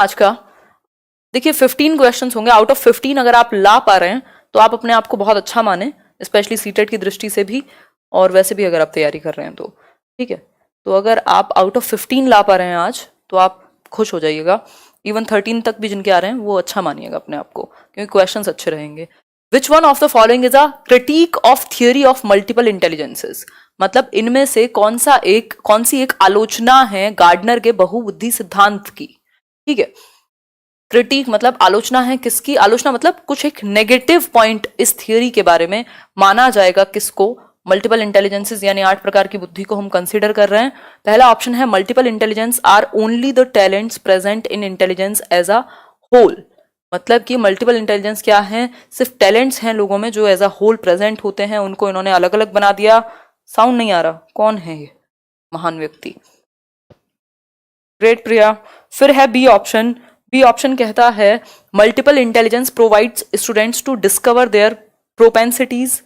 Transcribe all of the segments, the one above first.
आज का देखिए 15 क्वेश्चंस होंगे। आउट ऑफ 15 अगर आप ला पा रहे हैं तो आप अपने आप को बहुत अच्छा माने, स्पेशली सीटेट की दृष्टि से भी, और वैसे भी अगर आप तैयारी कर रहे हैं तो ठीक है। तो अगर आप आउट ऑफ 15 ला पा रहे हैं आज तो आप खुश हो जाइएगा। इवन 13 तक भी जिनके आ रहे हैं वो अच्छा मानिएगा अपने आप को, क्योंकि क्वेश्चंस अच्छे रहेंगे। विच one of the following is a critic of theory of multiple intelligences? मतलब इनमें से कौन सी एक आलोचना है गार्डनर के बहुबुद्धि सिद्धांत की? ठीक है। क्रिटिक मतलब आलोचना है, किसकी आलोचना? मतलब कुछ एक नेगेटिव पॉइंट इस थियोरी के बारे में माना जाएगा किसको? मल्टीपल इंटेलिजेंसेस यानी 8 प्रकार की बुद्धि को हम कंसीडर कर रहे हैं। पहला ऑप्शन है multiple intelligence are only the talents present in intelligence as a whole. मतलब कि मल्टीपल इंटेलिजेंस क्या है? सिर्फ टैलेंट्स हैं लोगों में जो एज अ होल प्रेजेंट होते हैं, उनको इन्होंने अलग अलग बना दिया। साउंड नहीं आ रहा, कौन है ये महान व्यक्ति? ग्रेट प्रिया। फिर है बी ऑप्शन। बी ऑप्शन कहता है multiple intelligence provides students to discover their propensities.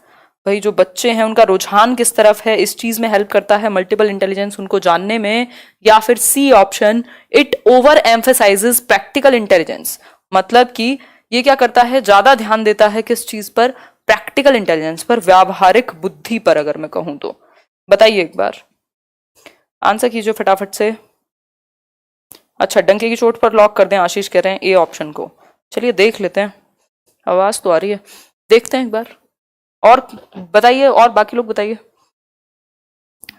भाई जो बच्चे हैं उनका रुझान किस तरफ है, इस चीज में हेल्प करता है मल्टीपल इंटेलिजेंस उनको जानने में। या फिर C option, it over emphasizes practical intelligence. मतलब कि ये क्या करता है, ज्यादा ध्यान देता है किस चीज पर? प्रैक्टिकल इंटेलिजेंस पर, व्यावहारिक बुद्धि पर अगर मैं कहूं तो। बताइए एक बार, आंसर कीजिए फटाफट से। अच्छा, डंके की चोट पर लॉक कर दें, आशीष कह रहे हैं ए ऑप्शन को। चलिए देख लेते हैं, आवाज तो आ रही है, देखते हैं एक बार। और बताइए, और बाकी लोग बताइए।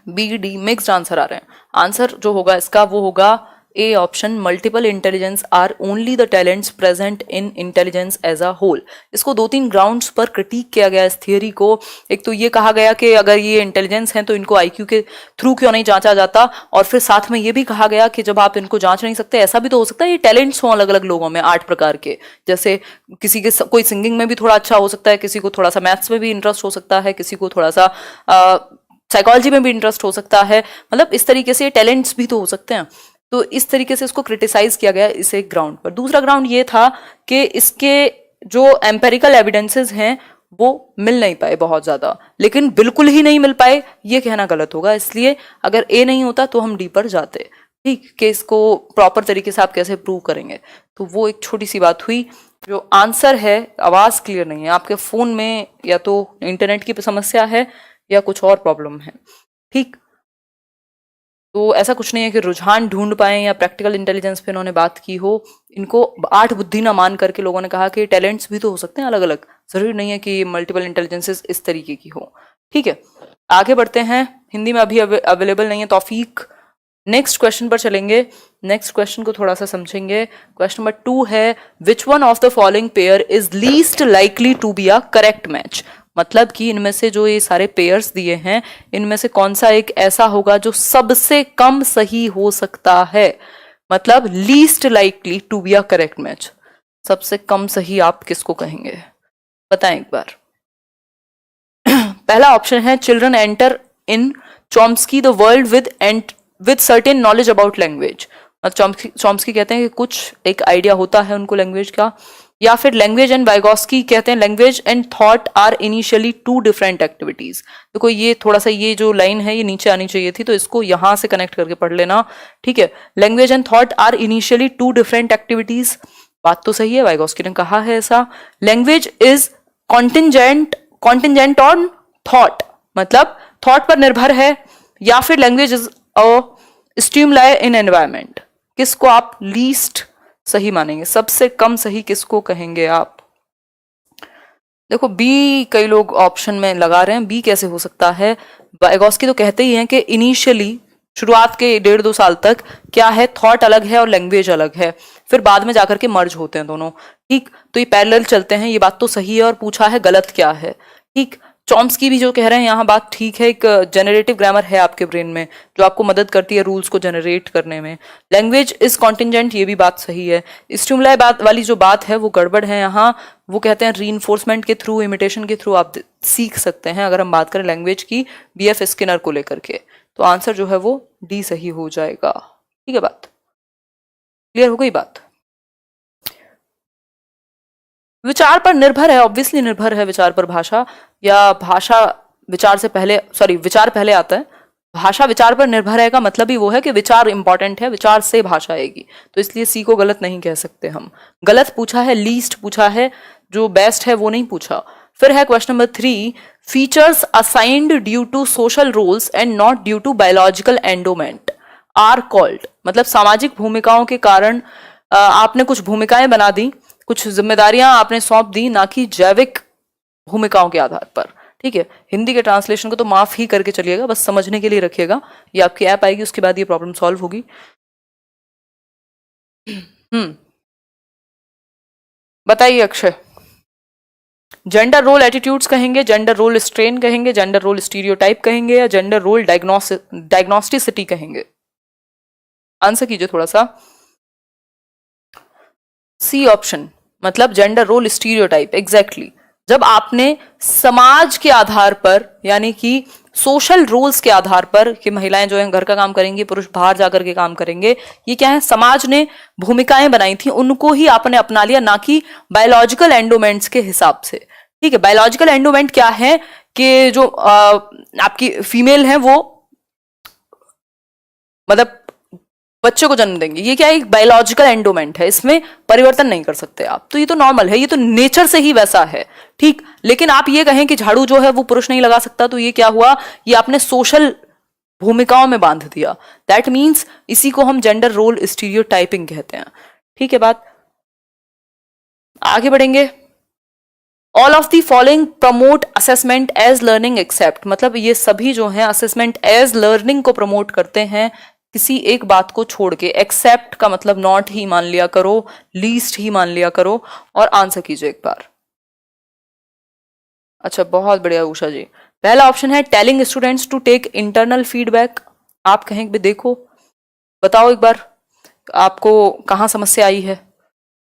बी डी मिक्स्ड आंसर आ रहे हैं। आंसर जो होगा इसका वो होगा A option, multiple intelligence are only the talents present in intelligence as a whole. इसको 2-3 ग्राउंड्स पर क्रिटिक किया गया इस थियोरी को। एक तो ये कहा गया कि अगर ये इंटेलिजेंस है तो इनको आईक्यू के थ्रू क्यों नहीं जांचा जाता, और फिर साथ में ये भी कहा गया कि जब आप इनको जांच नहीं सकते, ऐसा भी तो हो सकता है ये टैलेंट्स हों अलग अलग लोगों में 8 प्रकार के। जैसे किसी के कोई सिंगिंग में भी थोड़ा अच्छा हो सकता है, किसी को थोड़ा सा मैथ्स में भी इंटरेस्ट हो सकता है, किसी को थोड़ा सा साइकोलॉजी में भी इंटरेस्ट हो सकता है। मतलब इस तरीके से टैलेंट्स भी तो हो सकते हैं। तो इस तरीके से इसको क्रिटिसाइज किया गया इस एक ग्राउंड पर। दूसरा ग्राउंड ये था कि इसके जो एम्पेरिकल एविडेंसेस हैं वो मिल नहीं पाए बहुत ज्यादा, लेकिन बिल्कुल ही नहीं मिल पाए ये कहना गलत होगा। इसलिए अगर ए नहीं होता तो हम डी पर जाते। ठीक, कि इसको प्रॉपर तरीके से आप कैसे प्रूव करेंगे, तो वो एक छोटी सी बात हुई। जो आंसर है, आवाज क्लियर नहीं है आपके फोन में, या तो इंटरनेट की समस्या है या कुछ और प्रॉब्लम है। ठीक, तो ऐसा कुछ नहीं है कि रुझान ढूंढ पाए या प्रैक्टिकल इंटेलिजेंस पे इन्होंने बात की हो। इनको 8 बुद्धि ना मान करके लोगों ने कहा कि टैलेंट्स भी तो हो सकते हैं अलग अलग, जरूरी नहीं है कि मल्टीपल इंटेलिजेंसेस इस तरीके की हो। ठीक है, आगे बढ़ते हैं। हिंदी में अभी अवेलेबल नहीं है तौफीक। नेक्स्ट क्वेश्चन पर चलेंगे। नेक्स्ट क्वेश्चन को थोड़ा सा समझेंगे। क्वेश्चन नंबर 2 है which one of the following pair is least likely to be a correct match? मतलब कि इनमें से जो ये सारे पेयर्स दिए हैं, इनमें से कौन सा एक ऐसा होगा जो सबसे कम सही हो सकता है? मतलब least likely to be a correct match, सबसे कम सही आप किसको कहेंगे? बताएं एक बार। पहला ऑप्शन है children enter in Chomsky the world with certain knowledge about language. Chomsky कहते हैं कि कुछ एक आइडिया होता है उनको लैंग्वेज का। या फिर लैंग्वेज एंड वाइगोस्की कहते हैं language and thought are initially 2 different activities. देखो ये थोड़ा सा, ये जो लाइन है ये नीचे आनी चाहिए थी, तो इसको यहां से कनेक्ट करके पढ़ लेना। ठीक है, language and thought are initially 2 different activities, बात तो सही है, वाइगोस्की ने कहा है ऐसा। Language is contingent on thought, मतलब थॉट पर निर्भर है। या फिर language is a stimuli in environment. किसको आप लीस्ट सही मानेंगे, सबसे कम सही किसको कहेंगे आप? देखो बी कई लोग ऑप्शन में लगा रहे हैं, बी कैसे हो सकता है? वाइगोस्की तो कहते ही हैं कि इनिशियली शुरुआत के 1.5-2 साल तक क्या है, थॉट अलग है और लैंग्वेज अलग है, फिर बाद में जाकर के मर्ज होते हैं दोनों। ठीक, तो ये पैरेलल चलते हैं, ये बात तो सही है। और पूछा है गलत क्या है। ठीक, चॉम्स्की भी जो कह रहे हैं यहाँ बात ठीक है, एक जनरेटिव ग्रामर है आपके ब्रेन में जो आपको मदद करती है रूल्स को जनरेट करने में। लैंग्वेज इज कॉन्टिंजेंट, ये भी बात सही है। स्टिमुलाई बात वाली जो बात है वो गड़बड़ है यहाँ। वो कहते हैं रीइंफोर्समेंट के थ्रू, इमिटेशन के थ्रू आप सीख सकते हैं, अगर हम बात करें लैंग्वेज की बीएफ स्किनर को लेकर के। तो आंसर जो है वो डी सही हो जाएगा। ठीक है, बात क्लियर हो गई? बात विचार पर निर्भर है, ऑब्वियसली निर्भर है विचार पर भाषा, या भाषा विचार से पहले, सॉरी विचार पहले आता है, भाषा विचार पर निर्भर है का मतलब ही वो है कि विचार इंपॉर्टेंट है, विचार से भाषा आएगी, तो इसलिए सी को गलत नहीं कह सकते हम। गलत पूछा है, लीस्ट पूछा है, जो बेस्ट है वो नहीं पूछा। फिर है question number 3, features assigned due to social roles and not due to biological endowment are called, मतलब सामाजिक भूमिकाओं के कारण आपने कुछ भूमिकाएं बना दी, कुछ जिम्मेदारियां आपने सौंप दी, ना कि जैविक भूमिकाओं के आधार पर। ठीक है, हिंदी के ट्रांसलेशन को तो माफ ही करके चलिएगा, बस समझने के लिए रखिएगा। ये आपकी ऐप आएगी उसके बाद ये प्रॉब्लम सॉल्व होगी। बताइए अक्षय, जेंडर रोल एटीट्यूड्स कहेंगे, जेंडर रोल स्ट्रेन कहेंगे, जेंडर रोल स्टीरियोटाइप कहेंगे, या जेंडर रोल डायग्नोस्टिसिटी कहेंगे? आंसर कीजिए थोड़ा सा। सी ऑप्शन, मतलब जेंडर रोल स्टीरियोटाइप, एग्जैक्टली। जब आपने समाज के आधार पर, यानी कि सोशल रूल्स के आधार पर कि महिलाएं जो है घर का काम करेंगी, पुरुष बाहर जाकर के काम करेंगे, ये क्या है, समाज ने भूमिकाएं बनाई थी, उनको ही आपने अपना लिया, ना कि बायोलॉजिकल एंडोमेंट्स के हिसाब से। ठीक है, बायोलॉजिकल एंडोमेंट क्या है कि जो आपकी फीमेल है वो मतलब बच्चे को जन्म देंगे, ये क्या है, एक बायोलॉजिकल एंडोमेंट है, इसमें परिवर्तन नहीं कर सकते आप, तो ये तो नॉर्मल है, ये तो नेचर से ही वैसा है। ठीक, लेकिन आप ये कहें कि झाड़ू जो है वो पुरुष नहीं लगा सकता, तो ये क्या हुआ, ये आपने सोशल भूमिकाओं में बांध दिया। दैट मीन्स इसी को हम जेंडर रोल स्टीरियोटाइपिंग कहते हैं। ठीक है, बात आगे बढ़ेंगे। All of the following promote assessment as learning except, मतलब ये सभी जो है असेसमेंट एज लर्निंग को प्रमोट करते हैं, किसी एक बात को छोड़ के। एक्सेप्ट का मतलब नॉट ही मान लिया करो, लीस्ट ही मान लिया करो। और आंसर कीजिए एक बार। अच्छा, बहुत बढ़िया उषा जी। पहला ऑप्शन है telling students to take internal feedback. आप कहें भी देखो, बताओ एक बार आपको कहां समस्या आई है।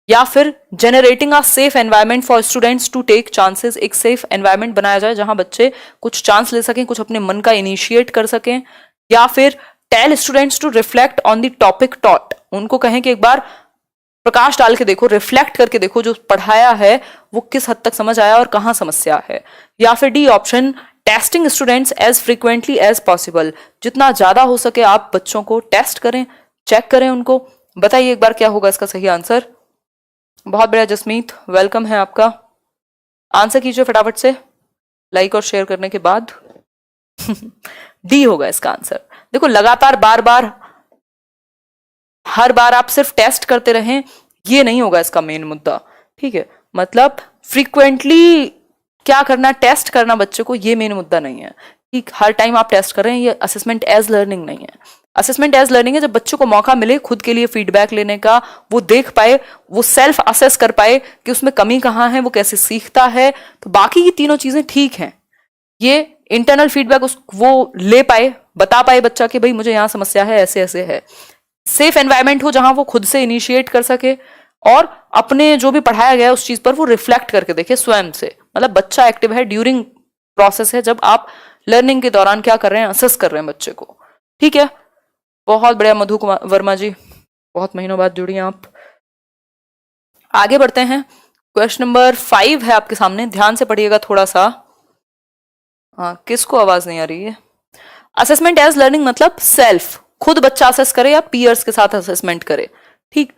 या फिर generating a safe environment for students to take chances, एक सेफ एनवायरनमेंट बनाया जाए जहां बच्चे कुछ चांस ले सकें, कुछ अपने मन का इनिशिएट कर सकें। या फिर tell students to reflect on the topic taught, उनको कहें कि एक बार प्रकाश डाल के देखो, रिफ्लेक्ट करके देखो जो पढ़ाया है वो किस हद तक समझ आया और कहां समस्या है। या फिर D option, testing students as frequently as possible, जितना ज्यादा हो सके आप बच्चों को टेस्ट करें, चेक करें उनको। बताइए एक बार क्या होगा इसका सही आंसर। बहुत बढ़िया जसमीत, वेलकम है आपका। आंसर कीजिए फटाफट से लाइक और शेयर करने के बाद। डी होगा इसका आंसर। देखो, लगातार बार बार हर बार आप सिर्फ टेस्ट करते रहें, ये नहीं होगा इसका मेन मुद्दा। ठीक है, मतलब फ्रीक्वेंटली क्या करना, टेस्ट करना बच्चे को, ये मेन मुद्दा नहीं है कि हर टाइम आप टेस्ट कर रहे हैं। ये असेसमेंट एज लर्निंग नहीं है। असेसमेंट एज लर्निंग है जब बच्चों को मौका मिले खुद के लिए फीडबैक लेने का, वो देख पाए, वो सेल्फ असेस कर पाए कि उसमें कमी कहाँ है, वो कैसे सीखता है। तो बाकी की तीनों चीजें ठीक हैं। ये इंटरनल फीडबैक वो ले पाए, बता पाए बच्चा कि भाई मुझे यहाँ समस्या है, ऐसे ऐसे है। सेफ एनवायरनमेंट हो जहां वो खुद से इनिशिएट कर सके और अपने जो भी पढ़ाया गया है उस चीज पर वो रिफ्लेक्ट करके देखे स्वयं से। मतलब बच्चा एक्टिव है, ड्यूरिंग प्रोसेस है, जब आप लर्निंग के दौरान क्या कर रहे हैं, असेस कर रहे हैं बच्चे को। ठीक है, बहुत बढ़िया मधु कुमार वर्मा जी, बहुत महीनों बाद जुड़ी हैं आप। आगे बढ़ते हैं। क्वेश्चन नंबर 5 है आपके सामने, ध्यान से पढ़िएगा थोड़ा सा। हाँ, किसको आवाज नहीं आ रही है। असेसमेंट एज लर्निंग मतलब सेल्फ, खुद बच्चा असेस करे या पीयर्स के साथ असेसमेंट करे। ठीक,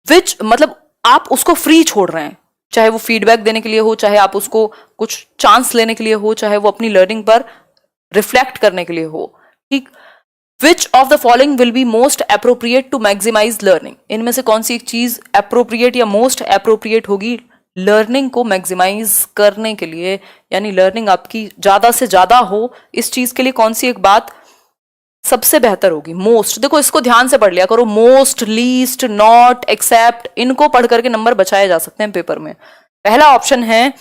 विच मतलब आप उसको फ्री छोड़ रहे हैं, चाहे वो फीडबैक देने के लिए हो, चाहे आप उसको कुछ चांस लेने के लिए हो, चाहे वो अपनी लर्निंग पर रिफ्लेक्ट करने के लिए हो। ठीक, which of the following will be most appropriate to maximize learning, इनमें से कौन सी एक चीज अप्रोप्रिएट या मोस्ट अप्रोप्रिएट होगी लर्निंग को मैक्सिमाइज करने के लिए, यानी लर्निंग आपकी ज्यादा से ज्यादा हो, इस चीज के लिए कौन सी एक बात सबसे बेहतर होगी। मोस्ट, देखो इसको ध्यान से पढ़ लिया करो, मोस्ट, लीस्ट, नॉट, एक्सेप्ट, इनको पढ़ करके नंबर बचाए जा सकते हैं पेपर में। पहला ऑप्शन है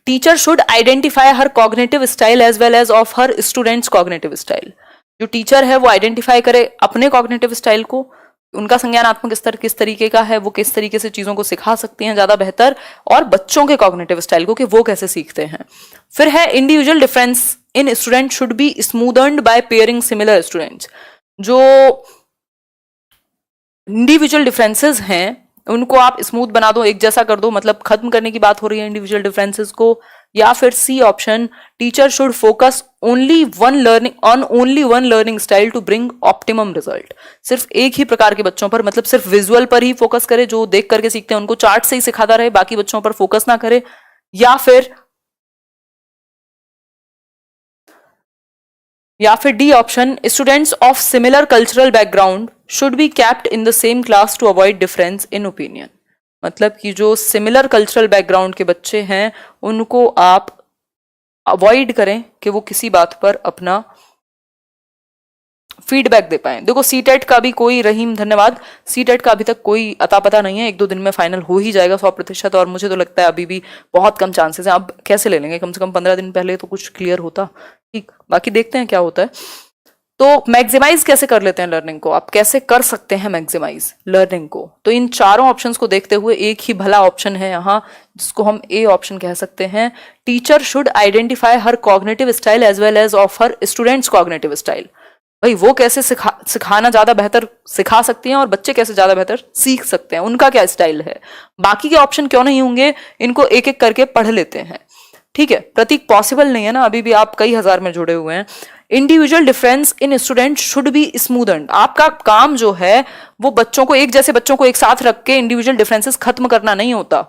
teacher should identify her cognitive style as well as of her students cognitive style. जो टीचर है वो आइडेंटिफाई करे अपने कॉग्निटिव स्टाइल को, उनका संज्ञानात्मक स्तर किस तरीके का है, वो किस तरीके से चीजों को सिखा सकती हैं ज्यादा बेहतर, और बच्चों के कॉग्निटिव स्टाइल को कि वो कैसे सीखते हैं। फिर है individual difference in student should be smoothened by pairing similar students. जो इंडिविजुअल डिफरेंसेस हैं उनको आप स्मूथ बना दो, एक जैसा कर दो, मतलब खत्म करने की बात हो रही है इंडिविजुअल डिफरेंसेस को, या फिर C option, teacher should focus only one learning style to bring optimum result. सिर्फ एक ही प्रकार के बच्चों पर, मतलब सिर्फ विजुअल पर ही फोकस करे, जो देख करके सीखते हैं उनको चार्ट से ही सिखाता रहे, बाकी बच्चों पर फोकस ना करे। या फिर D option, students of similar cultural background should be kept in the same class to avoid difference in opinion. मतलब कि जो सिमिलर कल्चरल बैकग्राउंड के बच्चे हैं उनको आप अवॉइड करें कि वो किसी बात पर अपना फीडबैक दे पाए। देखो सीटेट का भी कोई, रहीम धन्यवाद, सीटेट का अभी तक कोई अता पता नहीं है, 1-2 दिन में फाइनल हो ही जाएगा 100%, और मुझे तो लगता है अभी भी बहुत कम चांसेस हैं। अब कैसे ले लेंगे, कम से कम 15 दिन पहले तो कुछ क्लियर होता। ठीक, बाकी देखते हैं क्या होता है। तो मैक्सिमाइज कैसे कर लेते हैं लर्निंग को, आप कैसे कर सकते हैं मैक्सिमाइज लर्निंग को, तो इन चारों ऑप्शंस को देखते हुए एक ही भला ऑप्शन है यहाँ, जिसको हम ए ऑप्शन कह सकते हैं। Teacher should identify her cognitive style as well as of her students cognitive style. भाई वो कैसे सिखाना ज्यादा बेहतर सिखा सकती हैं और बच्चे कैसे ज्यादा बेहतर सीख सकते हैं, उनका क्या स्टाइल है, बाकी के ऑप्शन क्यों नहीं होंगे, इनको एक एक करके पढ़ लेते हैं। ठीक है, प्रतीक पॉसिबल नहीं है ना, अभी भी आप कई हजार में जुड़े हुए हैं। Individual difference in student should be smoothened. आपका काम जो है वो बच्चों को, एक जैसे बच्चों को एक साथ रख के इंडिविजुअल डिफरेंसेस खत्म करना नहीं होता।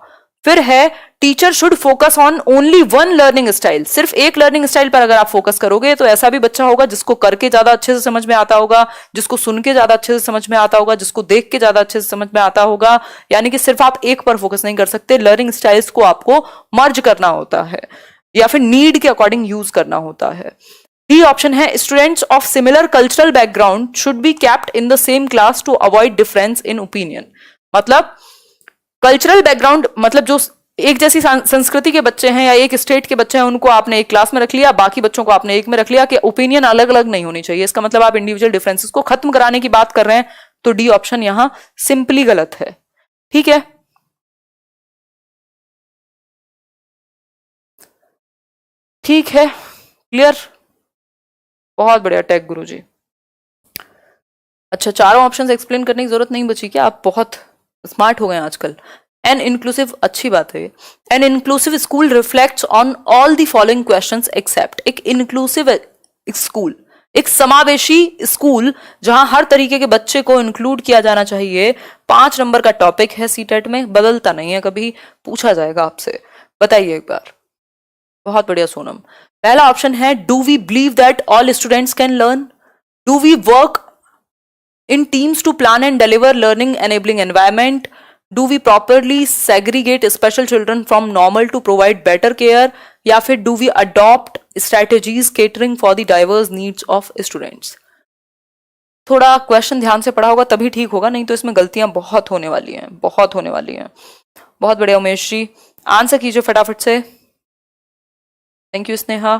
फिर है teacher should focus on only one learning style. सिर्फ एक लर्निंग स्टाइल पर अगर आप फोकस करोगे तो ऐसा भी बच्चा होगा जिसको करके ज्यादा अच्छे से समझ में आता होगा, जिसको सुन के ज्यादा अच्छे से समझ में आता होगा, जिसको देख के ज्यादा अच्छे से समझ में आता होगा। यानी कि सिर्फ आप एक पर फोकस नहीं कर सकते, लर्निंग स्टाइल्स को आपको मर्ज करना होता है या फिर नीड के अकॉर्डिंग यूज करना होता है। डी ऑप्शन है, students of similar cultural background should be kept in the same class to avoid difference in opinion. मतलब कल्चरल बैकग्राउंड मतलब जो एक जैसी संस्कृति के बच्चे हैं या एक स्टेट के बच्चे हैं उनको आपने एक क्लास में रख लिया, बाकी बच्चों को आपने एक में रख लिया, कि ओपिनियन अलग अलग नहीं होनी चाहिए। इसका मतलब आप इंडिविजुअल डिफरेंसेस को खत्म कराने की बात कर रहे हैं, तो डी ऑप्शन यहां सिंपली गलत है। ठीक है, ठीक है, क्लियर, बहुत बढ़िया टैग गुरुजी। अच्छा, चारों ऑप्शंस एक्सप्लेन करने की जरूरत नहीं बची क्या, आप बहुत स्मार्ट हो गए आजकल। एन इंक्लूसिव, अच्छी बात है। An inclusive school reflects on all the following questions except. एक इंक्लूसिव स्कूल, एक समावेशी स्कूल जहां हर तरीके के बच्चे को इंक्लूड किया जाना चाहिए। 5 नंबर का टॉपिक है सीटेट में, बदलता नहीं है, कभी पूछा जाएगा आपसे, बताइए एक बार। बहुत बढ़िया सोनम। पहला ऑप्शन है, do we believe that all students can learn. Do we work in teams to plan and deliver learning enabling environment. Do we properly segregate special children from normal to provide better care? या फिर do we adopt strategies catering for the diverse needs of students? थोड़ा question ध्यान से पढ़ा होगा तभी ठीक होगा, नहीं तो इसमें गलतियां बहुत होने वाली हैं, बहुत होने वाली हैं। बहुत बढ़िया उमेश जी, आंसर कीजिए फटाफट से। Thank you Sneha.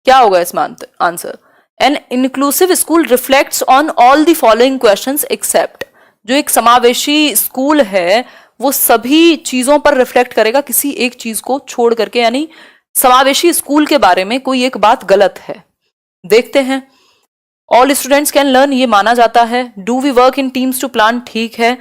क्या होगा इसमें answer? An inclusive school reflects on all the following questions except। जो एक समावेशी स्कूल है वो सभी चीजों पर रिफ्लेक्ट करेगा, किसी एक चीज को छोड़ करके, यानी समावेशी स्कूल के बारे में कोई एक बात गलत है। देखते हैं। ऑल स्टूडेंट्स कैन लर्न, ये माना जाता है। Do we work in teams to plan, ठीक है।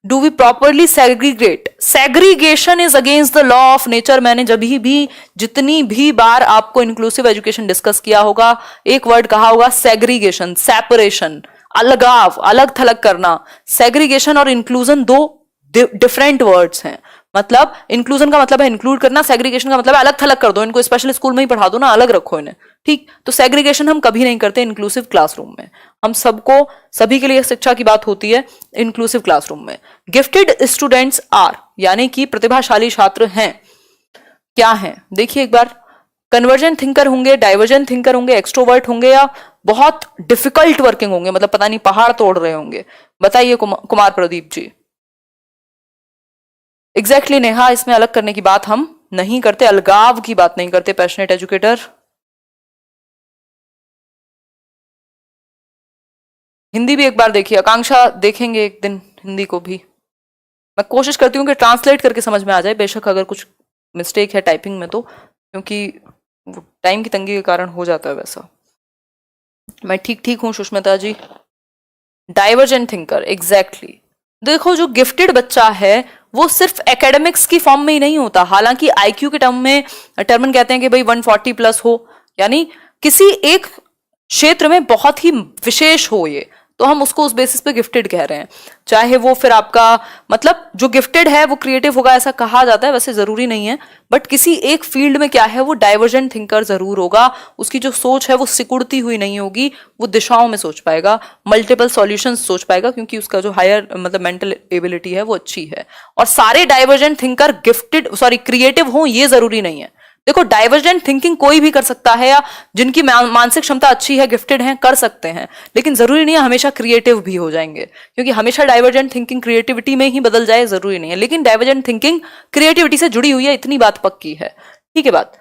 Do we properly segregate, segregation is against the law of nature. मैंने जब भी जितनी भी बार आपको इंक्लूसिव एजुकेशन डिस्कस किया होगा, एक वर्ड कहा होगा, सेग्रीगेशन, सेपरेशन, अलगाव, अलग थलग करना। सेग्रीगेशन और इंक्लूजन दो डिफरेंट वर्ड्स हैं। मतलब इंक्लूजन का मतलब है इंक्लूड करना, सेग्रीगेशन का मतलब है अलग थलग कर दो, इनको स्पेशल स्कूल में ही पढ़ा दो ना, अलग रखो इन्हें। ठीक, तो सेग्रीगेशन हम कभी नहीं करते इंक्लूसिव क्लासरूम में। हम सबको, सभी के लिए शिक्षा की बात होती है इंक्लूसिव क्लासरूम में। गिफ्टेड स्टूडेंट्स आर, यानी कि प्रतिभाशाली छात्र हैं, क्या हैं? देखिए एक बार, कन्वर्जेंट थिंकर होंगे, डाइवर्जेंट थिंकर होंगे, एक्सट्रोवर्ट होंगे, या बहुत डिफिकल्ट वर्किंग होंगे, मतलब पता नहीं पहाड़ तोड़ रहे होंगे। बताइए कुमार प्रदीप जी। एग्जैक्टली नेहा, इसमें अलग करने की बात हम नहीं करते, अलगाव की बात नहीं करते। Passionate educator. हिंदी भी एक बार देखिए, आकांक्षा देखेंगे एक दिन हिंदी को भी। मैं कोशिश करती हूँ कि ट्रांसलेट करके समझ में आ जाए, बेशक अगर कुछ मिस्टेक है टाइपिंग में तो, क्योंकि टाइम की तंगी के कारण हो जाता है वैसा। मैं ठीक हूँ Sushmita ji. Divergent thinker, exactly. देखो जो गिफ्टेड बच्चा है वो सिर्फ एकेडमिक्स की फॉर्म में ही नहीं होता। हालांकि आईक्यू के टर्म में टर्मन कहते हैं कि भाई 140 प्लस हो, यानी किसी एक क्षेत्र में बहुत ही विशेष हो ये, तो हम उसको उस बेसिस पे गिफ्टेड कह रहे हैं। चाहे वो फिर आपका मतलब जो गिफ्टेड है वो क्रिएटिव होगा ऐसा कहा जाता है, वैसे जरूरी नहीं है, बट किसी एक फील्ड में क्या है वो डाइवर्जेंट थिंकर जरूर होगा। उसकी जो सोच है वो सिकुड़ती हुई नहीं होगी, वो दिशाओं में सोच पाएगा, मल्टीपल सॉल्यूशंस सोच पाएगा, क्योंकि उसका जो हायर मतलब मेंटल एबिलिटी है वो अच्छी है। और सारे डाइवर्जेंट थिंकर गिफ्टेड क्रिएटिव हों ये जरूरी नहीं है। देखो डाइवर्जेंट थिंकिंग कोई भी कर सकता है, या जिनकी मानसिक क्षमता अच्छी है, गिफ्टेड हैं, कर सकते हैं, लेकिन जरूरी नहीं है हमेशा क्रिएटिव भी हो जाएंगे, क्योंकि हमेशा डाइवर्जेंट थिंकिंग क्रिएटिविटी में ही बदल जाए जरूरी नहीं है। लेकिन डाइवर्जेंट थिंकिंग क्रिएटिविटी से जुड़ी हुई है, इतनी बात पक्की है। ठीक है, बात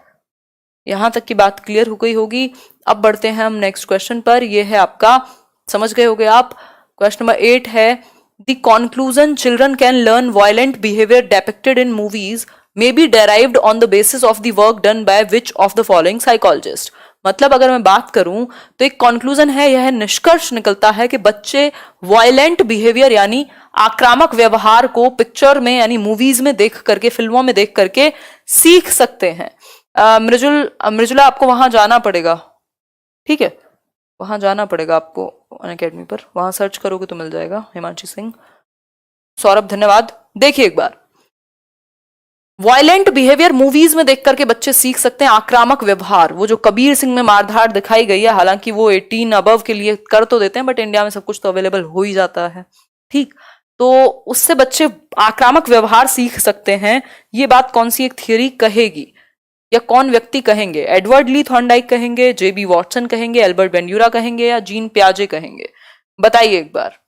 यहां तक की बात क्लियर हो गई होगी। अब बढ़ते हैं हम नेक्स्ट क्वेश्चन पर। यह है आपका, समझ गए होगे आप, क्वेश्चन नंबर 8 है the conclusion children can learn violent behaviour depicted in movies may be derived on the basis of the work done by which of the following psychologist। मतलब अगर मैं बात करूं तो एक कंक्लूजन है, यह निष्कर्ष निकलता है कि बच्चे वायलेंट बिहेवियर यानी आक्रामक व्यवहार को पिक्चर में यानी मूवीज में देख करके, फिल्मों में देख करके सीख सकते हैं। मृजुला आपको वहां जाना पड़ेगा, ठीक है, वहां जाना पड़ेगा आपको अनअकैडमी पर, वहां सर्च करोगे तो मिल जाएगा। हिमांशी सिंह, सौरभ धन्यवाद। देखिए एक बार, वायलेंट बिहेवियर मूवीज में देख करके बच्चे सीख सकते हैं। आक्रामक व्यवहार, वो जो कबीर सिंह में मारधाड़ दिखाई गई है, हालांकि वो 18 अबव के लिए कर तो देते हैं, बट इंडिया में सब कुछ तो अवेलेबल हो ही जाता है, ठीक, तो उससे बच्चे आक्रामक व्यवहार सीख सकते हैं। ये बात कौन सी एक थियरी कहेगी या कौन व्यक्ति कहेंगे? एडवर्ड ली थॉर्नडाइक कहेंगे, जेबी वॉटसन कहेंगे, एल्बर्ट बेंड्यूरा कहेंगे, या जीन पियाजे कहेंगे? बताइए एक बार,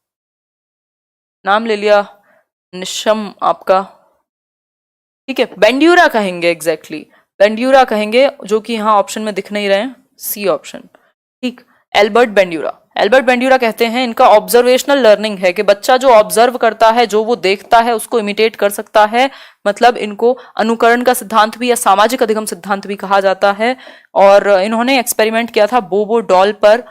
नाम ले लिया निशम आपका, ठीक है, बेंड्यूरा कहेंगे, एग्जैक्टली बेंड्यूरा कहेंगे, जो कि यहाँ ऑप्शन में दिख नहीं रहे हैं, सी ऑप्शन, ठीक, एल्बर्ट बेंड्यूरा। एल्बर्ट बेंड्यूरा कहते हैं इनका ऑब्जर्वेशनल लर्निंग है कि बच्चा जो ऑब्जर्व करता है, जो वो देखता है उसको इमिटेट कर सकता है, मतलब इनको अनुकरण का सिद्धांत भी या सामाजिक अधिगम सिद्धांत भी कहा जाता है। और इन्होंने एक्सपेरिमेंट किया था बोबो डॉल पर।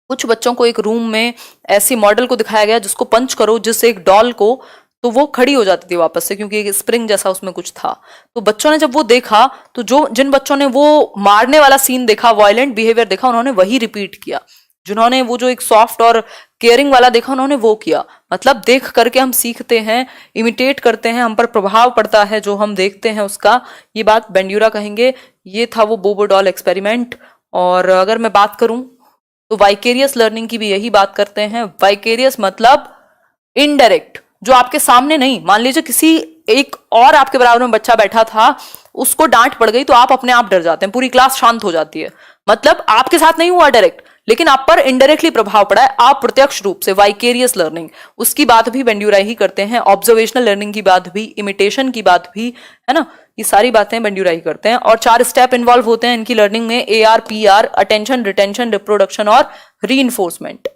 कुछ बच्चों को एक रूम में ऐसी मॉडल को दिखाया गया जिसको पंच करो, जिस एक डॉल को, तो वो खड़ी हो जाती थी वापस से, क्योंकि एक स्प्रिंग जैसा उसमें कुछ था। तो बच्चों ने जब वो देखा, तो जिन बच्चों ने वो मारने वाला सीन देखा, वायलेंट बिहेवियर देखा, उन्होंने वही रिपीट किया। जिन्होंने वो जो एक सॉफ्ट और केयरिंग वाला देखा, उन्होंने वो किया। मतलब देख करके हम सीखते हैं, इमिटेट करते हैं, हम पर प्रभाव पड़ता है जो हम देखते हैं उसका। ये बात बेंड्यूरा कहेंगे। ये था वो बोबो डॉल एक्सपेरिमेंट। और अगर मैं बात करूं तो वाइकेरियस लर्निंग की भी यही बात करते हैं। वाइकेरियस मतलब इनडायरेक्ट, जो आपके सामने नहीं। मान लीजिए किसी एक और आपके बराबर में बच्चा बैठा था, उसको डांट पड़ गई तो आप अपने आप डर जाते हैं, पूरी क्लास शांत हो जाती है। मतलब आपके साथ नहीं हुआ डायरेक्ट, लेकिन आप पर इनडायरेक्टली प्रभाव पड़ा है, आप प्रत्यक्ष रूप से। वाइकेरियस लर्निंग, उसकी बात भी बेंड्यूरा ही करते हैं। ऑब्जर्वेशनल लर्निंग की बात भी, इमिटेशन की बात भी, है ना, ये सारी बातें बेंड्यूरा ही करते हैं। और 4 स्टेप इन्वॉल्व होते हैं इनकी लर्निंग में, AR, PR, attention, retention, reproduction और रीइंफोर्समेंट।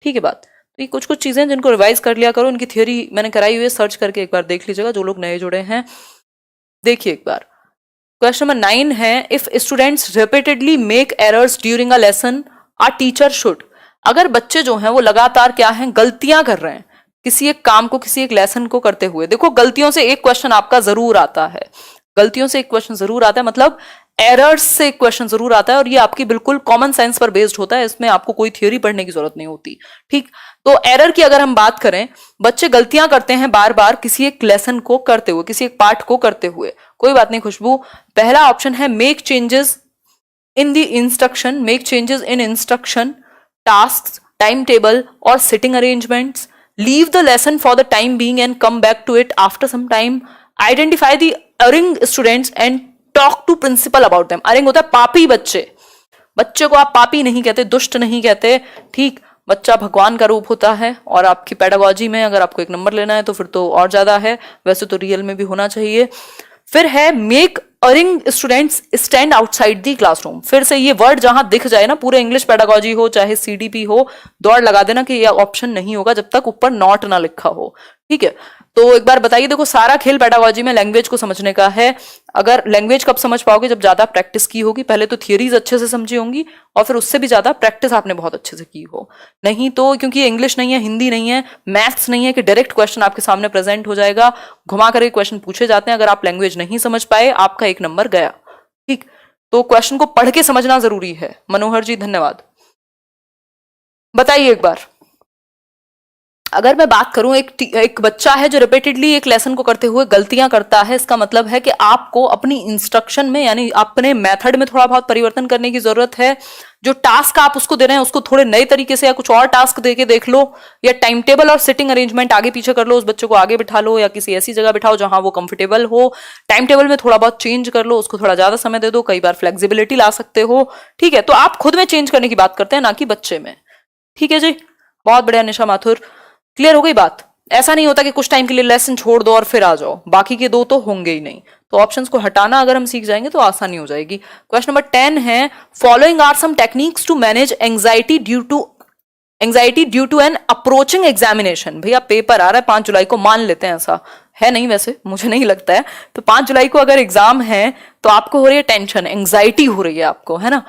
ठीक है बात। तो ये कुछ कुछ चीजें जिनको रिवाइज कर लिया करो। इनकी थियोरी मैंने कराई हुई है, सर्च करके एक बार देख लीजिएगा जो लोग नए जुड़े हैं। देखिए एक बार, क्वेश्चन नंबर 9 है, if students repeatedly make errors during a lesson a teacher should. अगर बच्चे जो हैं वो लगातार क्या हैं, गलतियां कर रहे हैं किसी एक काम को, किसी एक लेसन को करते हुए। देखो गलतियों से एक क्वेश्चन आपका जरूर आता है, गलतियों से एक क्वेश्चन जरूर आता है, मतलब एरर्स से एक क्वेश्चन जरूर आता है। और ये आपकी बिल्कुल कॉमन सेंस पर बेस्ड होता है, इसमें आपको कोई थ्योरी पढ़ने की जरूरत नहीं होती। ठीक, तो एरर की अगर हम बात करें, बच्चे गलतियां करते हैं बार बार किसी एक लेसन को करते हुए, किसी एक पार्ट को करते हुए। कोई बात नहीं खुशबू, पहला ऑप्शन है make changes in the instruction, make changes in instruction, task, time table और sitting arrangements, leave the lesson for the time being and come back to it after some time, identify the erring students and talk to principal about them. Erring होता है पापी बच्चे, बच्चे को आप पापी नहीं कहते, दुष्ट नहीं कहते। ठीक, बच्चा भगवान का रूप होता है। और आपकी पेडागोजी में अगर आपको एक नंबर लेना है तो फिर तो और ज्यादा है, वैसे तो रियल में भी होना चाहिए। फिर है make erring students stand outside the classroom. फिर से ये वर्ड जहां दिख जाए ना, पूरे इंग्लिश पेडागोजी हो चाहे CDP हो, दौड़ लगा देना कि ये ऑप्शन नहीं होगा जब तक ऊपर नॉट ना लिखा हो। ठीक है, तो एक बार बताइए, देखो सारा खेल पेडागोजी में लैंग्वेज को समझने का है। अगर लैंग्वेज कब समझ पाओगे, जब ज्यादा प्रैक्टिस की होगी। पहले तो थियरीज अच्छे से समझी होंगी और फिर उससे भी ज्यादा प्रैक्टिस आपने बहुत अच्छे से की हो। नहीं तो क्योंकि इंग्लिश नहीं है, हिंदी नहीं है, मैथ्स नहीं है कि डायरेक्ट क्वेश्चन आपके सामने प्रेजेंट हो जाएगा, घुमा करके क्वेश्चन पूछे जाते हैं। अगर आप लैंग्वेज नहीं समझ पाए, आपका एक नंबर गया। ठीक, तो क्वेश्चन को पढ़ के समझना जरूरी है। मनोहर जी धन्यवाद। बताइए एक बार, अगर मैं बात करूं, एक बच्चा है जो रिपीटेडली एक लेसन को करते हुए गलतियां करता है, इसका मतलब है कि आपको अपनी इंस्ट्रक्शन में यानी अपने मेथड में थोड़ा बहुत परिवर्तन करने की जरूरत है। जो टास्क आप उसको दे रहे हैं उसको थोड़े नए तरीके से या कुछ और टास्क देके देख लो, या टाइम टेबल और सिटिंग अरेंजमेंट आगे पीछे कर लो, उस बच्चे को आगे बिठा लो या किसी ऐसी जगह बिठाओ जहां वो कंफर्टेबल हो। टाइम टेबल में थोड़ा बहुत चेंज कर लो, उसको थोड़ा ज्यादा समय दे दो, कई बार फ्लेक्सिबिलिटी ला सकते हो। ठीक है, तो आप खुद में चेंज करने की बात करते हैं, ना कि बच्चे में। ठीक है जी, बहुत बढ़िया निशा माथुर, क्लियर हो गई बात। ऐसा नहीं होता कि कुछ टाइम के लिए लेसन छोड़ दो और फिर आ जाओ, बाकी के दो तो होंगे ही नहीं। तो ऑप्शंस को हटाना अगर हम सीख जाएंगे तो आसानी हो जाएगी। क्वेश्चन नंबर 10 है, following are some techniques to manage anxiety due to an approaching examination. भैया पेपर आ रहा है 5 जुलाई को, मान लेते हैं, ऐसा है नहीं, वैसे मुझे नहीं लगता है। तो 5 जुलाई को अगर एग्जाम है तो आपको हो रही है टेंशन, एंजाइटी हो रही है आपको, है ना।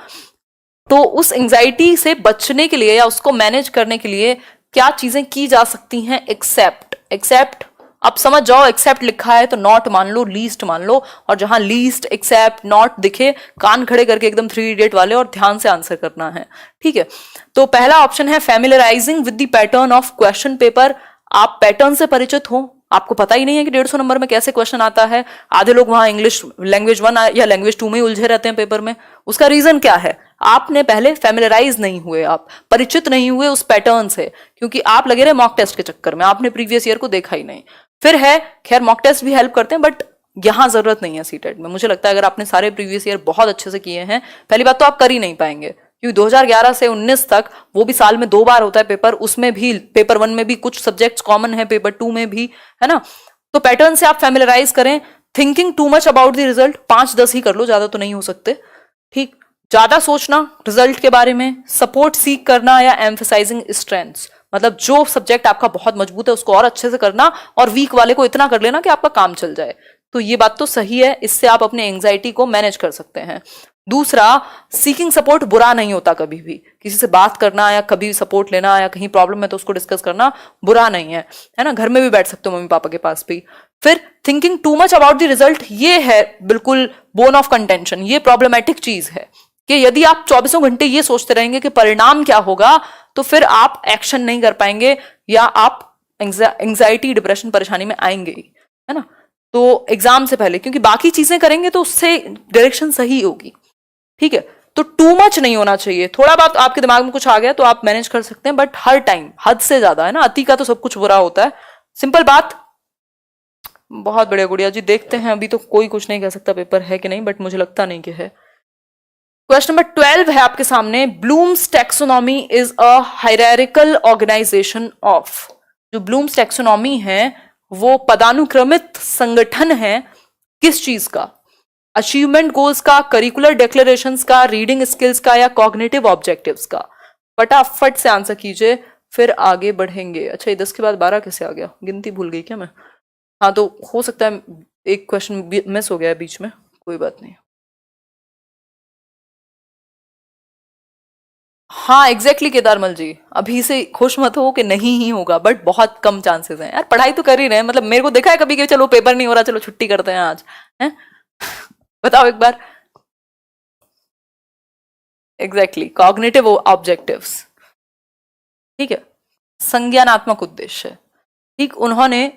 तो उस एंजाइटी से बचने के लिए या उसको मैनेज करने के लिए क्या चीजें की जा सकती हैं? एक्सेप्ट अब समझ जाओ, एक्सेप्ट लिखा है तो नॉट मान लो, लीस्ट मान लो, और जहां लीस्ट एक्सेप्ट नॉट दिखे, कान खड़े करके एकदम 3 इडियट वाले और ध्यान से आंसर करना है। ठीक है, तो पहला ऑप्शन है familiarizing with the pattern of question paper. आप पैटर्न से परिचित हो, आपको पता ही नहीं है कि 150 नंबर में कैसे क्वेश्चन आता है। आधे लोग वहां इंग्लिश लैंग्वेज 1 या लैंग्वेज 2 में उलझे रहते हैं पेपर में। उसका रीजन क्या है? आपने पहले फैमिलराइज नहीं हुए, आप परिचित नहीं हुए उस पैटर्न से, क्योंकि आप लगे रहे मॉक टेस्ट के चक्कर में, आपने प्रीवियस ईयर को देखा ही नहीं। फिर है, खैर मॉक टेस्ट भी हेल्प करते हैं, बट यहां जरूरत नहीं है सीटेट में। मुझे लगता है अगर आपने सारे प्रीवियस ईयर बहुत अच्छे से किए हैं, पहली बात तो आप कर ही नहीं पाएंगे, क्योंकि 2011 से 19 तक, वो भी साल में 2 बार होता है पेपर, उसमें भी पेपर 1 में भी कुछ सब्जेक्ट्स कॉमन है, पेपर 2 में भी, है ना। तो पैटर्न से आप फैमिलराइज करें। Thinking too much about the result 5-10 ही कर लो, ज्यादा तो नहीं हो सकते। ठीक, ज्यादा सोचना रिजल्ट के बारे में, सपोर्ट सीख करना या एम्फसाइजिंग स्ट्रेंथ्स, मतलब जो सब्जेक्ट आपका बहुत मजबूत है उसको और अच्छे से करना, और वीक वाले को इतना कर लेना कि आपका काम चल जाए। तो ये बात तो सही है, इससे आप अपने एंजाइटी को मैनेज कर सकते हैं। दूसरा, सीकिंग सपोर्ट बुरा नहीं होता कभी भी। किसी से बात करना या कभी सपोर्ट लेना या कहीं प्रॉब्लम है तो उसको डिस्कस करना बुरा नहीं है ना। घर में भी बैठ सकते हो मम्मी पापा के पास भी। फिर thinking too much about the result, ये है बिल्कुल बोन ऑफ कंटेंशन, ये प्रॉब्लमेटिक चीज है कि यदि आप 24 घंटे ये सोचते रहेंगे कि परिणाम क्या होगा, तो फिर आप एक्शन नहीं कर पाएंगे या आप एंजाइटी डिप्रेशन परेशानी में आएंगे ही, है ना। तो एग्जाम से पहले, क्योंकि बाकी चीजें करेंगे तो उससे डायरेक्शन सही होगी। ठीक है, तो टू मच नहीं होना चाहिए। थोड़ा बहुत आपके दिमाग में कुछ आ गया तो आप मैनेज कर सकते हैं, बट हर टाइम हद से ज्यादा, है ना, अति का तो सब कुछ बुरा होता है, सिंपल बात। बहुत बढ़िया गुड़िया जी, देखते हैं, अभी तो कोई कुछ नहीं कह सकता पेपर है कि नहीं, बट मुझे लगता नहीं कि है। क्वेश्चन नंबर 12 है आपके सामने, Bloom's taxonomy is a hierarchical organization of. जो ब्लूम्स टैक्सोनॉमी है वो पदानुक्रमित संगठन है किस चीज का? अचीवमेंट गोल्स का, करिकुलर डिक्लेरेशंस का, रीडिंग स्किल्स का, या कॉग्निटिव ऑब्जेक्टिव्स का? फटाफट से आंसर कीजिए, फिर आगे बढ़ेंगे। अच्छा, ये 10 के बाद 12 कैसे आ गया? गिनती भूल गई क्या मैं? हाँ, तो हो सकता है एक क्वेश्चन मिस हो गया है बीच में, कोई बात नहीं। हाँ एग्जैक्टली केदारमल जी, अभी से खुश मत हो कि नहीं ही होगा, बट बहुत कम चांसेस हैं यार। पढ़ाई तो कर ही रहे हैं, मतलब मेरे को देखा है कभी कि चलो पेपर नहीं हो रहा, चलो छुट्टी करते हैं आज, है? बताओ एक बार। Exactly, cognitive objectives. ठीक है, संज्ञानात्मक उद्देश्य। ठीक, उन्होंने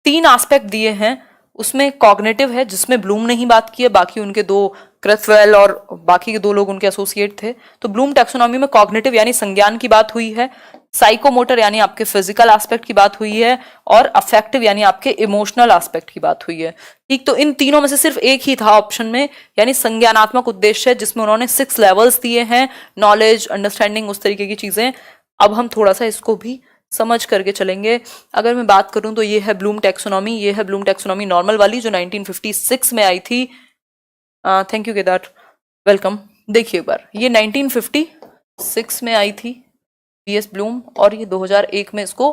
3 एस्पेक्ट दिए हैं, उसमें कॉग्निटिव है जिसमें ब्लूम ने ही बात की है, बाकी उनके 2 क्रेथवेल और बाकी के 2 लोग उनके एसोसिएट थे। तो ब्लूम टैक्सोनॉमी में कॉग्निटिव यानी संज्ञान की बात हुई है, साइकोमोटर यानी आपके फिजिकल एस्पेक्ट की बात हुई है, और अफेक्टिव यानी आपके इमोशनल एस्पेक्ट की बात हुई है। ठीक, तो इन तीनों में से सिर्फ एक ही था ऑप्शन में, यानी संज्ञानात्मक उद्देश्य, जिसमें उन्होंने 6 लेवल्स दिए हैं, नॉलेज, अंडरस्टैंडिंग, उस तरीके की चीजें। अब हम थोड़ा सा इसको भी समझ करके चलेंगे। अगर मैं बात करूं तो ये है ब्लूम टैक्सोनॉमी, ये है ब्लूम टैक्सोनॉमी नॉर्मल वाली जो 1956 में आई थी। Thank you Kedar, welcome. देखिए एक बार, ये 1956 में आई थी बीएस ब्लूम, और ये 2001 में इसको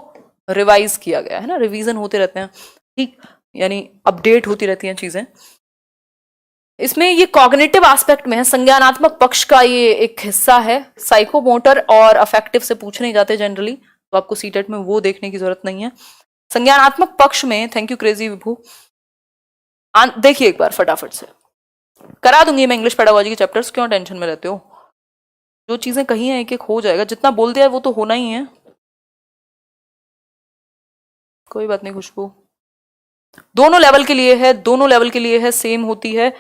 रिवाइज किया गया है ना, रिवीजन होते रहते हैं, ठीक, यानी अपडेट होती रहती हैं चीजें। इसमें ये कॉग्निटिव एस्पेक्ट में है, संज्ञानात्मक पक्ष का ये एक हिस्सा है। साइकोमोटर और अफेक्टिव से पूछ नहीं जाते जनरली, तो आपको सीटेट में वो देखने की जरूरत नहीं है। संज्ञानात्मक पक्ष में, थैंक यू क्रेजी विभू, देखिए एक बार फटाफट से करा दूंगी मैं इंग्लिश पेडागोजी के चैप्टर्स, क्यों टेंशन में रहते हो, जो चीजें कही हैं एक एक हो जाएगा, जितना बोल दिया है वो तो होना ही है, कोई बात नहीं खुशबू। दोनों लेवल के लिए है, दोनों लेवल के लिए है, सेम होती है,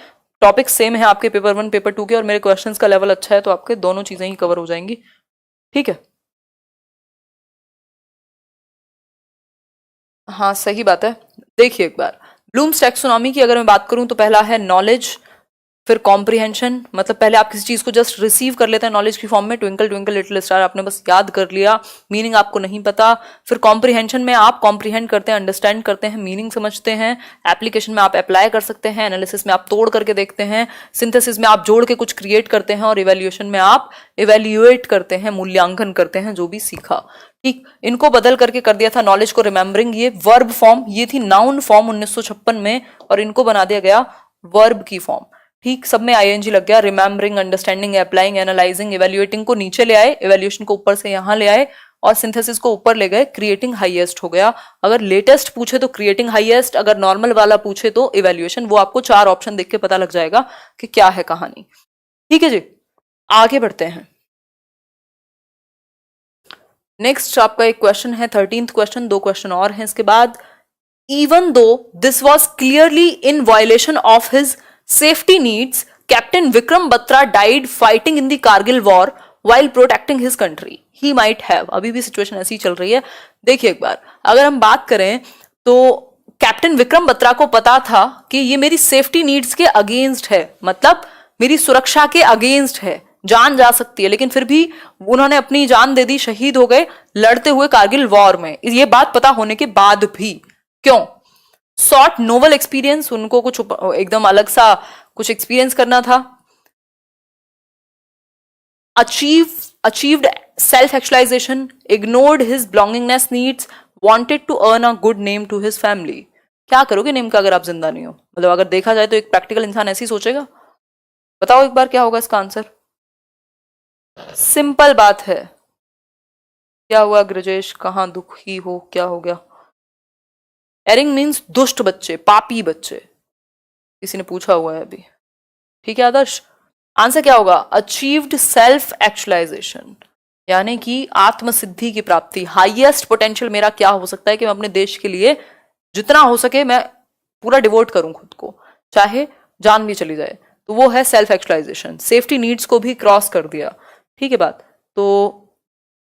टॉपिक सेम है आपके पेपर 1 पेपर 2 के, और मेरे क्वेश्चंस का लेवल अच्छा है तो आपके दोनों चीजें ही कवर हो जाएंगी, ठीक है। हाँ सही बात है। देखिए एक बार ब्लूम्स टैक्सोनॉमी की अगर मैं बात करूं तो पहला है नॉलेज, फिर कॉम्प्रिहेंशन, मतलब पहले आप किसी चीज को जस्ट रिसीव कर लेते हैं नॉलेज की फॉर्म में, ट्विंकल ट्विंकल लिटिल स्टार आपने बस याद कर लिया, मीनिंग आपको नहीं पता। फिर कॉम्प्रिहेंशन में आप कॉम्प्रिहेंड करते हैं, अंडरस्टैंड करते हैं, मीनिंग समझते हैं। एप्लीकेशन में आप अप्लाई कर सकते हैं, एनालिसिस में आप तोड़ करके देखते हैं, सिंथेसिस में आप जोड़ के कुछ क्रिएट करते हैं, और इवेल्युएशन में आप इवेल्युएट करते हैं, मूल्यांकन करते हैं जो भी सीखा, ठीक। इनको बदल करके कर दिया था नॉलेज को रिमेम्बरिंग, ये वर्ब फॉर्म, ये थी नाउन फॉर्म 1956 में, और इनको बना दिया गया वर्ब की फॉर्म, ठीक। सब में आईएनजी लग गया, remembering, understanding, applying, analysing, evaluating को नीचे ले आए, इवेल्युएशन को ऊपर से यहां ले आए, और सिंथेसिस को ऊपर ले गए, क्रिएटिंग हाईएस्ट हो गया। अगर लेटेस्ट पूछे तो क्रिएटिंग हाईएस्ट, अगर नॉर्मल वाला पूछे तो इवेल्युएशन। वो आपको 4 ऑप्शन देख के पता लग जाएगा कि क्या है कहानी, ठीक है जी। आगे बढ़ते हैं, नेक्स्ट आपका एक क्वेश्चन है 13th क्वेश्चन, 2 क्वेश्चन और हैं इसके बाद। Even though this was clearly in violation of his safety needs, captain Vikram Batra died fighting in the Kargil war while protecting his country. He might have, अभी भी सिचुएशन ऐसी चल रही है। देखिए एक बार अगर हम बात करें तो कैप्टन विक्रम बत्रा को पता था कि ये मेरी सेफ्टी नीड्स के अगेंस्ट है, मतलब मेरी सुरक्षा के अगेंस्ट है, जान जा सकती है, लेकिन फिर भी उन्होंने अपनी जान दे दी, शहीद हो गए लड़ते हुए कारगिल वॉर में। ये बात पता होने के बाद भी क्यों? सॉर्ट नोवल एक्सपीरियंस, उनको कुछ एकदम अलग सा कुछ एक्सपीरियंस करना था। achieved self-actualization, ignored his belongingness needs, wanted to earn a good name to his family. क्या करोगे नेम का अगर आप जिंदा नहीं हो? मतलब अगर देखा जाए तो एक प्रैक्टिकल इंसान ऐसे ही सोचेगा? बताओ एक बार क्या होगा इसका आंसर? सिंपल बात है। क्या हुआ ग्रजेश, कहां दुखी हो, क्या हो गया? एरिंग मीन्स दुष्ट बच्चे, पापी बच्चे, किसी ने पूछा हुआ है अभी, ठीक है आदर्श। आंसर क्या होगा? अचीव्ड सेल्फ एक्चुअलाइजेशन, यानी कि आत्मसिद्धि की प्राप्ति। हाईएस्ट पोटेंशियल मेरा क्या हो सकता है कि मैं अपने देश के लिए जितना हो सके मैं पूरा डिवोट करूं खुद को, चाहे जान भी चली जाए, तो वो है सेल्फ एक्चुअलाइजेशन। सेफ्टी नीड्स को भी क्रॉस कर दिया, ठीक है बात। तो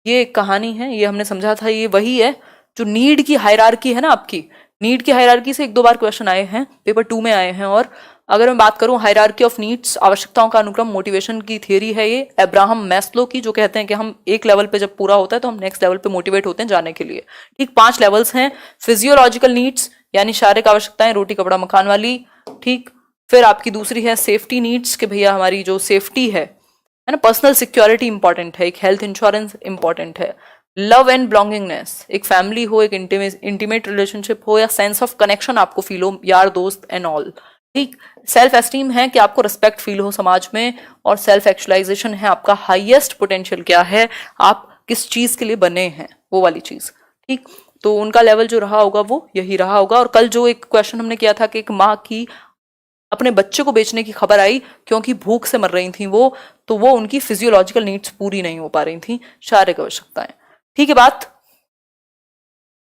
ये एक कहानी है, ये हमने समझा था, ये वही है जो नीड की हायरार्की है ना आपकी। नीड की हायरार्की से 1-2 बार क्वेश्चन आए हैं, पेपर 2 में आए हैं। और अगर मैं बात करूं हायरार्की ऑफ नीड्स, आवश्यकताओं का अनुक्रम, मोटिवेशन की थियरी है ये अब्राहम मैस्लो की, जो कहते हैं कि हम एक लेवल पे जब पूरा होता है तो हम नेक्स्ट लेवल पे मोटिवेट होते हैं जाने के लिए, ठीक। 5 लेवल्स हैं। फिजियोलॉजिकल नीड्स यानी शारीरिक आवश्यकताएं, रोटी कपड़ा मकान वाली, ठीक। फिर आपकी दूसरी है सेफ्टी नीड्स, कि भैया हमारी जो सेफ्टी है ना, पर्सनल सिक्योरिटी इंपॉर्टेंट है, एक हेल्थ इंश्योरेंस इंपॉर्टेंट है। लव एंड बिलोंगिंगनेस, एक फैमिली हो, एक इंटीमेट रिलेशनशिप हो, या सेंस ऑफ कनेक्शन आपको फील हो, यार दोस्त एंड ऑल, ठीक। सेल्फ एस्टीम है कि आपको रिस्पेक्ट फील हो समाज में, और सेल्फ एक्चुअलाइजेशन है आपका हाईएस्ट पोटेंशियल क्या है, आप किस चीज के लिए बने हैं, वो वाली चीज, ठीक। तो उनका लेवल जो रहा होगा वो यही रहा होगा। और कल जो एक क्वेश्चन हमने किया था कि एक माँ की अपने बच्चे को बेचने की खबर आई क्योंकि भूख से मर रही थी वो, तो वो उनकी फिजियोलॉजिकल नीड्स पूरी नहीं हो पा रही थी, शारीरिक आवश्यकताएं, ठीक है बात।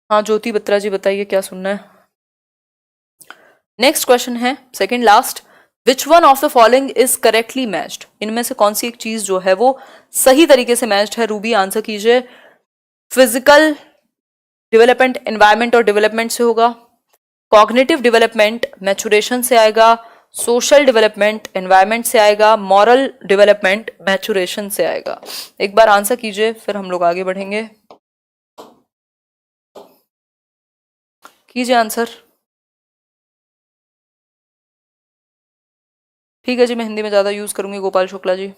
हाँ ज्योति बत्रा जी बताइए क्या सुनना है। नेक्स्ट क्वेश्चन है second last, which one of the following is correctly matched, इनमें से कौन सी एक चीज जो है वो सही तरीके से मैच्ड है? रूबी आंसर कीजिए। फिजिकल डेवलपमेंट एनवायरमेंट और डेवलपमेंट से होगा, कॉग्निटिव डेवलपमेंट मैचुरेशन से आएगा, सोशल डेवलपमेंट एनवायरमेंट से आएगा, मॉरल डेवलपमेंट मैचुरेशन से आएगा। एक बार आंसर कीजिए फिर हम लोग आगे बढ़ेंगे, कीजिए आंसर। ठीक है जी, मैं हिंदी में ज्यादा यूज करूंगी। गोपाल शुक्ला जी,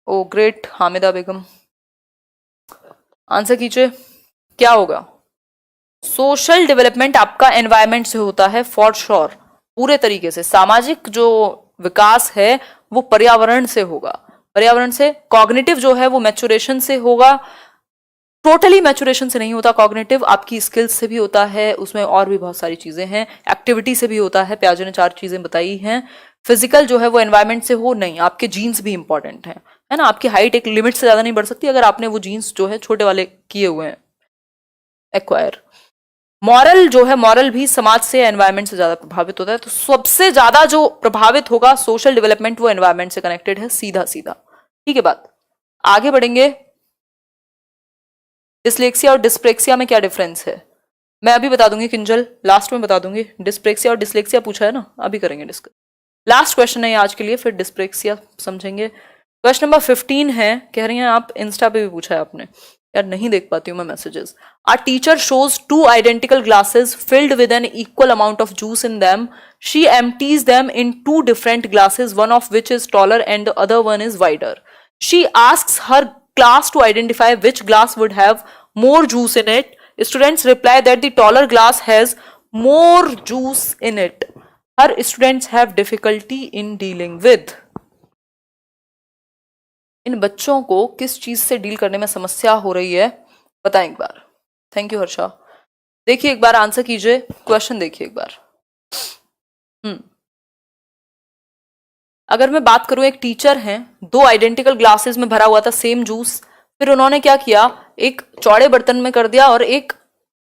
ओ ग्रेट, हामिदा बेगम। आंसर कीजिए, क्या होगा? सोशल डेवलपमेंट आपका एनवायरमेंट से होता है फॉर श्योर, पूरे तरीके से। सामाजिक जो विकास है वो पर्यावरण से होगा, पर्यावरण से। कॉग्निटिव जो है वो मैच्योरेशन से होगा, टोटली मैच्योरेशन से नहीं होता। कॉग्निटिव आपकी स्किल्स से भी होता है, उसमें और भी बहुत सारी चीजें हैं, एक्टिविटी से भी होता है। प्याजे ने 4 चीजें बताई हैं। फिजिकल जो है वो एनवायरमेंट से हो नहीं, आपके जीन्स भी इंपॉर्टेंट है ना। आपकी हाइट एक लिमिट से ज्यादा नहीं बढ़ सकती अगर आपने वो जीन्स जो है छोटे वाले किए हुए हैं एक्वायर। मॉरल जो है, मॉरल भी समाज से, एनवायरमेंट से ज्यादा प्रभावित होता है। तो सबसे ज्यादा जो प्रभावित होगा सोशल डेवलपमेंट वो एनवायरमेंट से कनेक्टेड है, सीधा सीधा। ठीक है बात, आगे बढ़ेंगे। डिसलेक्सिया और डिस्प्रेक्सिया में क्या डिफरेंस है मैं अभी बता दूंगी किंजल, लास्ट में बता दूंगी। डिस्प्रेक्सिया और डिसलेक्सिया पूछा है ना, अभी करेंगे डिस्कस। लास्ट क्वेश्चन है ये आज के लिए, फिर डिस्प्रेक्सिया समझेंगे। क्वेश्चन नंबर 15 है, कह रही हैं आप इंस्टा पे भी पूछा है आपने, यार नहीं देख पाती हूँ मैं messages. A teacher shows 2 identical glasses filled with an equal amount of juice in them. She empties them in 2 different glasses, one of which is taller and the other one is wider. She asks her class to identify which glass would have more juice in it. Students reply that the taller glass has more juice in it. Her students have difficulty in dealing with. इन बच्चों को किस चीज से deal करने में समस्या हो रही है, बताएं एक बार। Thank you Harsha. देखिए एक बार आंसर कीजिए, क्वेश्चन देखिए एक बार। अगर मैं बात करूं, एक टीचर हैं, 2 आइडेंटिकल ग्लासेस में भरा हुआ था सेम जूस, फिर उन्होंने क्या किया, एक चौड़े बर्तन में कर दिया और एक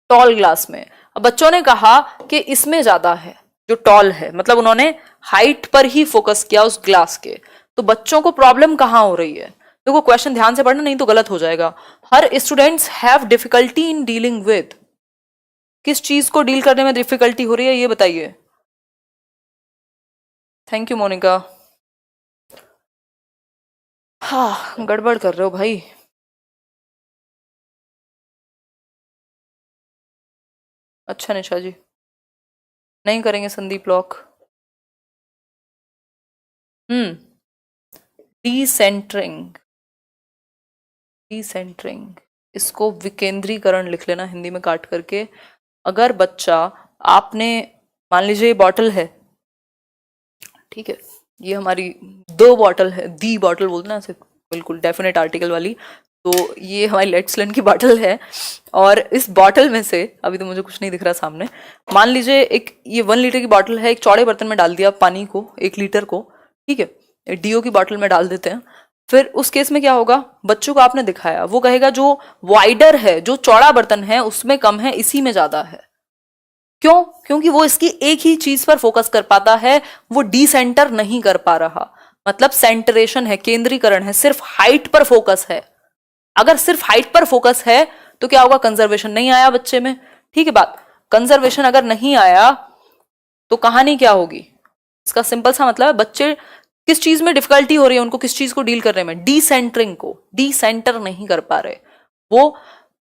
टॉल ग्लास में। अब बच्चों ने कहा कि इसमें ज्यादा है जो टॉल है, मतलब उन्होंने हाइट पर ही फोकस किया उस ग्लास के। तो बच्चों को प्रॉब्लम कहां हो रही है? देखो क्वेश्चन ध्यान से पढ़ना, नहीं तो गलत हो जाएगा। हर students have difficulty in dealing with, किस चीज को डील करने में डिफिकल्टी हो रही है ये बताइए। Thank you Monika. हाँ गड़बड़ कर रहे हो भाई। अच्छा निशा जी, नहीं करेंगे संदीप लॉक। डिसेंटरिंग, डिसेंटरिंग, इसको विकेंद्रीकरण लिख लेना हिंदी में काट करके। अगर बच्चा, आपने मान लीजिए ये बॉटल है, ठीक है, ये हमारी 2 बॉटल है, दी बॉटल बोलते ना बिल्कुल डेफिनेट आर्टिकल वाली। तो ये हमारी लेट्सलन की बॉटल है, और इस बॉटल में से, अभी तो मुझे कुछ नहीं दिख रहा सामने, मान लीजिए एक ये 1 लीटर की बॉटल है, एक चौड़े बर्तन में डाल दिया पानी को, 1 लीटर को, ठीक है, डीओ की बॉटल में डाल देते हैं। फिर उस केस में क्या होगा, बच्चों को आपने दिखाया, वो कहेगा जो वाइडर है, जो चौड़ा बर्तन है उसमें कम है, इसी में ज्यादा है। क्यों? क्योंकि वो इसकी एक ही चीज पर फोकस कर पाता है, वो डिसेंटर नहीं कर पा रहा। मतलब सेंटरेशन है, केंद्रीकरण है, सिर्फ हाइट पर फोकस है। अगर सिर्फ हाइट पर फोकस है तो क्या होगा, कंजर्वेशन नहीं आया बच्चे में। ठीक है बात, कंजर्वेशन अगर नहीं आया तो कहानी क्या होगी, इसका सिंपल सा मतलब है बच्चे किस चीज में डिफिकल्टी हो रही है, उनको किस चीज को डील करने में, डिसेंटरिंग को, डिसेंटर नहीं कर पा रहे, वो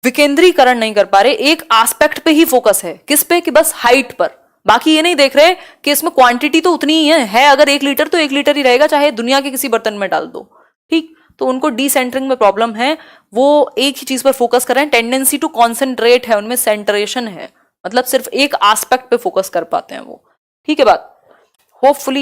विकेंद्रीकरण नहीं कर पा रहे, एक एस्पेक्ट पे ही फोकस है। किस पे? कि बस हाइट पर। बाकी ये नहीं देख रहे कि इसमें क्वांटिटी तो उतनी ही है अगर 1 लीटर तो 1 लीटर ही रहेगा, चाहे दुनिया के किसी बर्तन में डाल दो। ठीक, तो उनको डिसेंटरिंग में प्रॉब्लम है, वो एक ही चीज पर फोकस कर रहे हैं, टेंडेंसी टू कॉन्सेंट्रेट है उनमें, सेंटरेशन है, मतलब सिर्फ एक एस्पेक्ट पे फोकस कर पाते हैं वो। ठीक है बात, होपफुली